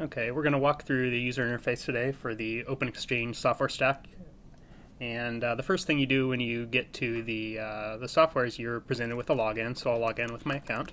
Okay, we're going to walk through the user interface today for the OpenExchange software stack. And the first thing you do when you get to the software is you're presented with a login, so I'll log in with my account.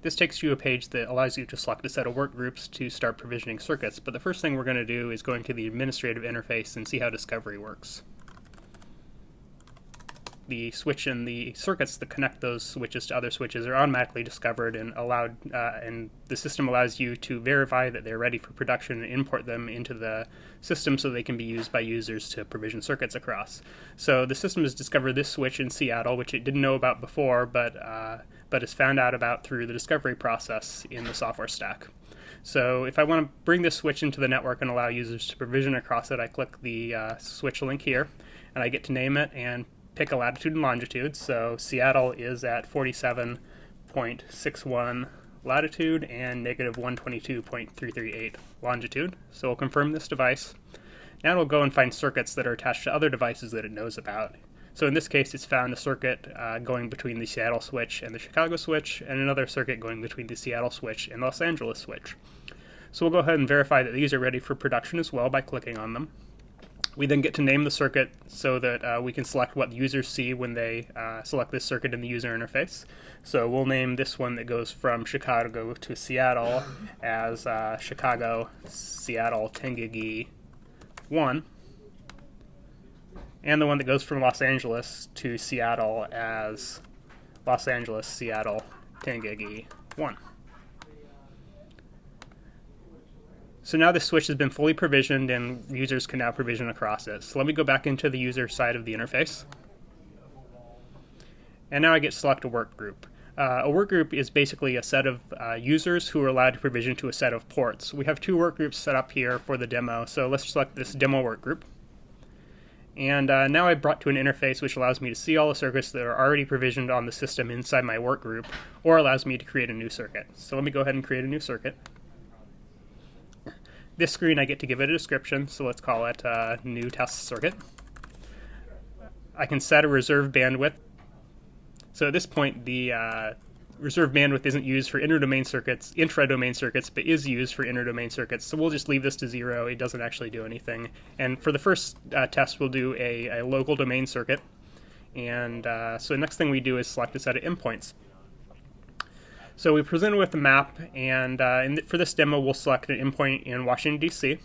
This takes you to a page that allows you to select a set of work groups to start provisioning circuits, but the first thing we're going to do is go into the administrative interface and see how discovery works. The switch and the circuits that connect those switches to other switches are automatically discovered and allowed, and the system allows you to verify that they're ready for production and import them into the system so they can be used by users to provision circuits across. So the system has discovered this switch in Seattle, which it didn't know about before, but has found out about through the discovery process in the software stack. So if I want to bring this switch into the network and allow users to provision across it, I click the switch link here, and I get to name it and pick a latitude and longitude. So Seattle is at 47.61 latitude and negative 122.338 longitude. So we'll confirm this device. Now it'll go and find circuits that are attached to other devices that it knows about. So in this case, it's found a circuit going between the Seattle switch and the Chicago switch, and another circuit going between the Seattle switch and Los Angeles switch. So we'll go ahead and verify that these are ready for production as well by clicking on them. We then get to name the circuit so that we can select what users see when they select this circuit in the user interface. So we'll name this one that goes from Chicago to Seattle as Chicago Seattle 10 gig E 1, and the one that goes from Los Angeles to Seattle as Los Angeles Seattle 10 gig E 1. So now this switch has been fully provisioned and users can now provision across it. So let me go back into the user side of the interface. And now I get to select a work group. A work group is basically a set of users who are allowed to provision to a set of ports. We have two work groups set up here for the demo, so let's select this demo work group. And now I'm brought to an interface which allows me to see all the circuits that are already provisioned on the system inside my work group, or allows me to create a new circuit. So let me go ahead and create a new circuit. This screen, I get to give it a description, so let's call it new test circuit. I can set a reserve bandwidth. So at this point, the reserve bandwidth isn't used for intra-domain circuits, but is used for inter-domain circuits. So we'll just leave this to 0. It doesn't actually do anything. And for the first test, we'll do a local domain circuit. And so the next thing we do is select a set of endpoints. So we present with the map, and for this demo, we'll select an endpoint in Washington, D.C.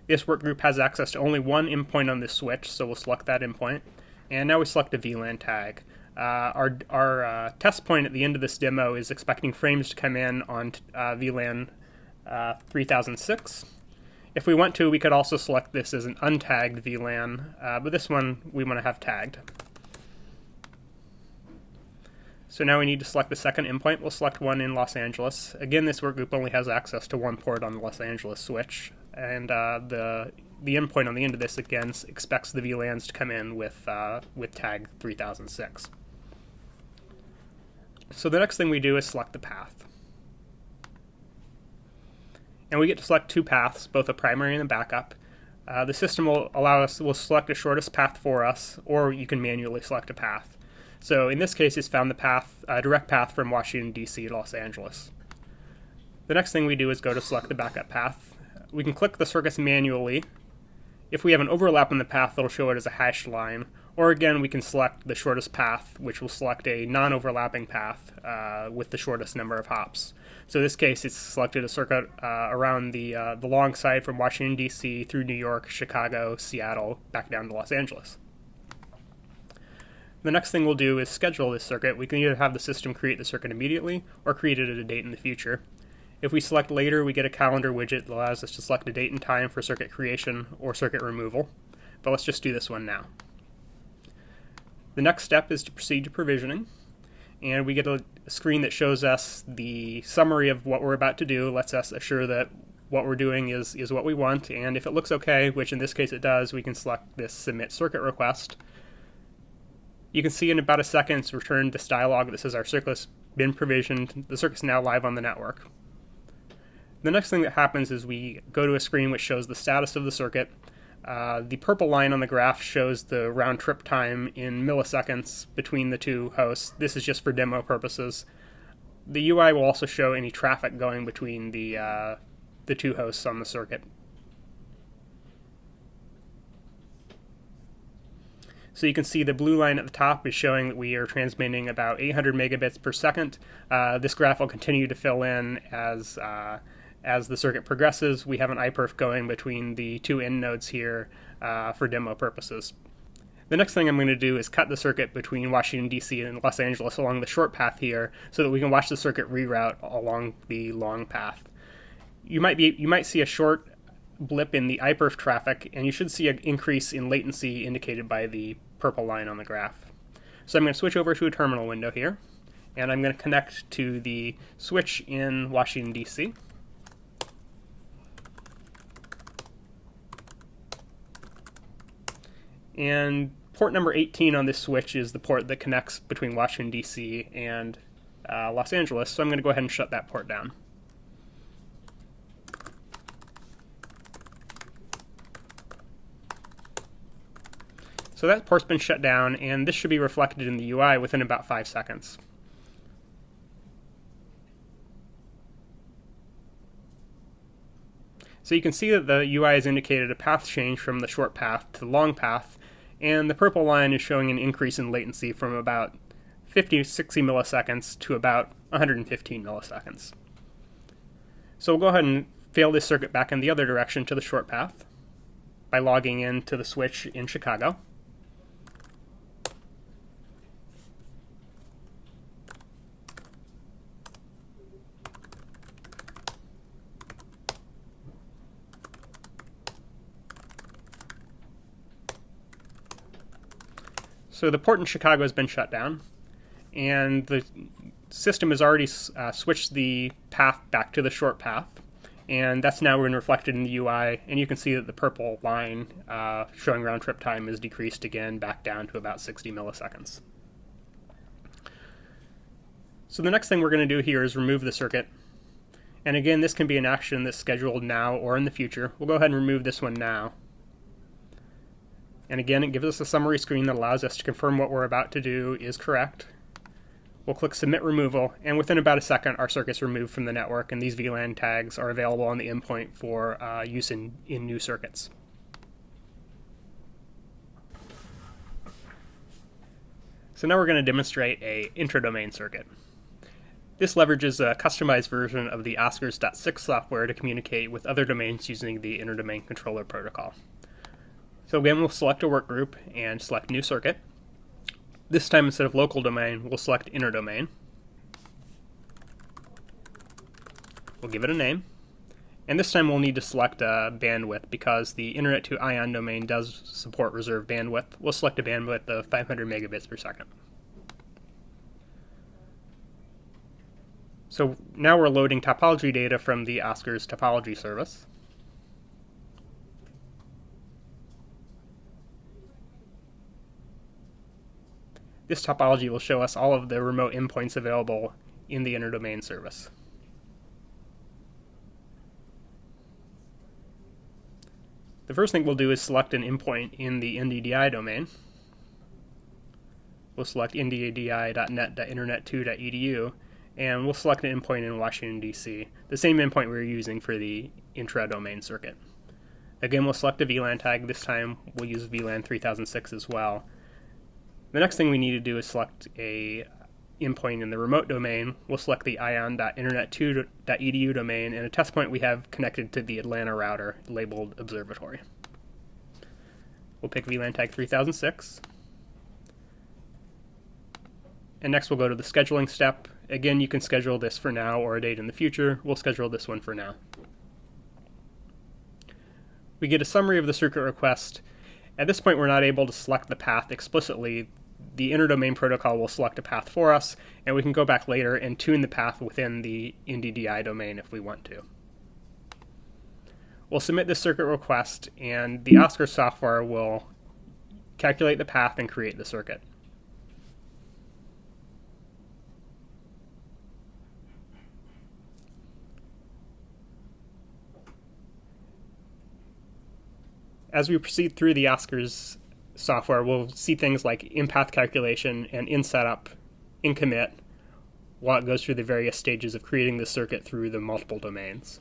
This work group has access to only one endpoint on this switch, so we'll select that endpoint. And now we select a VLAN tag. Our test point at the end of this demo is expecting frames to come in on VLAN 3006. If we want to, we could also select this as an untagged VLAN, but this one we want to have tagged. So now we need to select the second endpoint. We'll select one in Los Angeles. Again, this workgroup only has access to one port on the Los Angeles switch, and the endpoint on the end of this again expects the VLANs to come in with tag 3006. So the next thing we do is select the path, and we get to select two paths, both a primary and a backup. The system will select the shortest path for us, or you can manually select a path. So in this case, it's found the path, direct path from Washington, D.C. to Los Angeles. The next thing we do is go to select the backup path. We can click the circuits manually. If we have an overlap in the path, it'll show it as a hashed line. Or again, we can select the shortest path, which will select a non-overlapping path with the shortest number of hops. So in this case, it's selected a circuit around the long side from Washington, D.C. through New York, Chicago, Seattle, back down to Los Angeles. The next thing we'll do is schedule this circuit. We can either have the system create the circuit immediately or create it at a date in the future. If we select later, we get a calendar widget that allows us to select a date and time for circuit creation or circuit removal. But let's just do this one now. The next step is to proceed to provisioning, and we get a screen that shows us the summary of what we're about to do, lets us assure that what we're doing is what we want, and if it looks okay, which in this case it does, we can select this submit circuit request. You can see in about a second it's returned this dialog that says our circuit's been provisioned. The circuit's now live on the network. The next thing that happens is we go to a screen which shows the status of the circuit. The purple line on the graph shows the round trip time in milliseconds between the two hosts. This is just for demo purposes. The UI will also show any traffic going between the two hosts on the circuit. So you can see the blue line at the top is showing that we are transmitting about 800 megabits per second. This graph will continue to fill in as the circuit progresses. We have an iPerf going between the two end nodes here for demo purposes. The next thing I'm going to do is cut the circuit between Washington, D.C. and Los Angeles along the short path here so that we can watch the circuit reroute along the long path. You might see a short blip in the iPerf traffic, and you should see an increase in latency indicated by the purple line on the graph. So I'm going to switch over to a terminal window here, and I'm going to connect to the switch in Washington, D.C. And port number 18 on this switch is the port that connects between Washington, D.C. and Los Angeles, so I'm going to go ahead and shut that port down. So that port's been shut down, and this should be reflected in the UI within about 5 seconds. So you can see that the UI has indicated a path change from the short path to the long path, and the purple line is showing an increase in latency from about 50-60 milliseconds to about 115 milliseconds. So we'll go ahead and fail this circuit back in the other direction to the short path by logging in to the switch in Chicago. So the port in Chicago has been shut down, and the system has already switched the path back to the short path, and that's now been reflected in the UI, and you can see that the purple line showing round trip time is decreased again back down to about 60 milliseconds. So the next thing we're going to do here is remove the circuit, and again this can be an action that's scheduled now or in the future. We'll go ahead and remove this one now. And again, it gives us a summary screen that allows us to confirm what we're about to do is correct. We'll click Submit Removal, and within about a second, our circuit's removed from the network, and these VLAN tags are available on the endpoint for use in new circuits. So now we're going to demonstrate a intradomain circuit. This leverages a customized version of the Oscars.6 software to communicate with other domains using the interdomain controller protocol. So again, we'll select a workgroup and select New Circuit. This time, instead of local domain, we'll select interdomain. We'll give it a name. And this time we'll need to select bandwidth because the Internet2 ION domain does support reserved bandwidth. We'll select a bandwidth of 500 megabits per second. So now we're loading topology data from the Oscars topology service. This topology will show us all of the remote endpoints available in the interdomain service. The first thing we'll do is select an endpoint in the NDDI domain. We'll select nddI.net.internet2.edu, and we'll select an endpoint in Washington, D.C., the same endpoint we were using for the intra-domain circuit. Again, we'll select a VLAN tag. This time we'll use VLAN 3006 as well. The next thing we need to do is select a endpoint in the remote domain. We'll select the ion.internet2.edu domain, and a test point we have connected to the Atlanta router labeled Observatory. We'll pick VLAN tag 3006. And next we'll go to the scheduling step. Again, you can schedule this for now or a date in the future. We'll schedule this one for now. We get a summary of the circuit request. At this point, we're not able to select the path explicitly. The interdomain protocol will select a path for us, and we can go back later and tune the path within the NDDI domain if we want to. We'll submit this circuit request, and the Oscar software will calculate the path and create the circuit. As we proceed through the Oscars software, we'll see things like in-path calculation and in-setup, in-commit, while it goes through the various stages of creating the circuit through the multiple domains.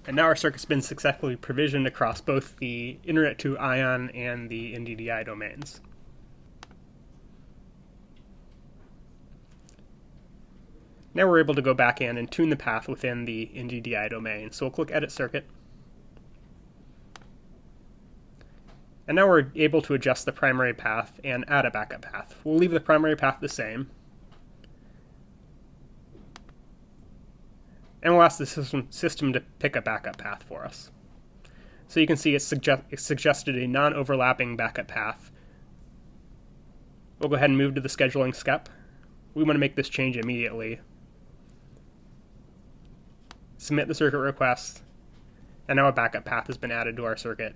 And now our circuit's been successfully provisioned across both the Internet2 ION and the NDDI domains. Now we're able to go back in and tune the path within the NDDI domain. So we'll click Edit Circuit. And now we're able to adjust the primary path and add a backup path. We'll leave the primary path the same. And we'll ask the system to pick a backup path for us. So you can see it's suggested a non-overlapping backup path. We'll go ahead and move to the scheduling step. We want to make this change immediately. Submit the circuit request, and now a backup path has been added to our circuit.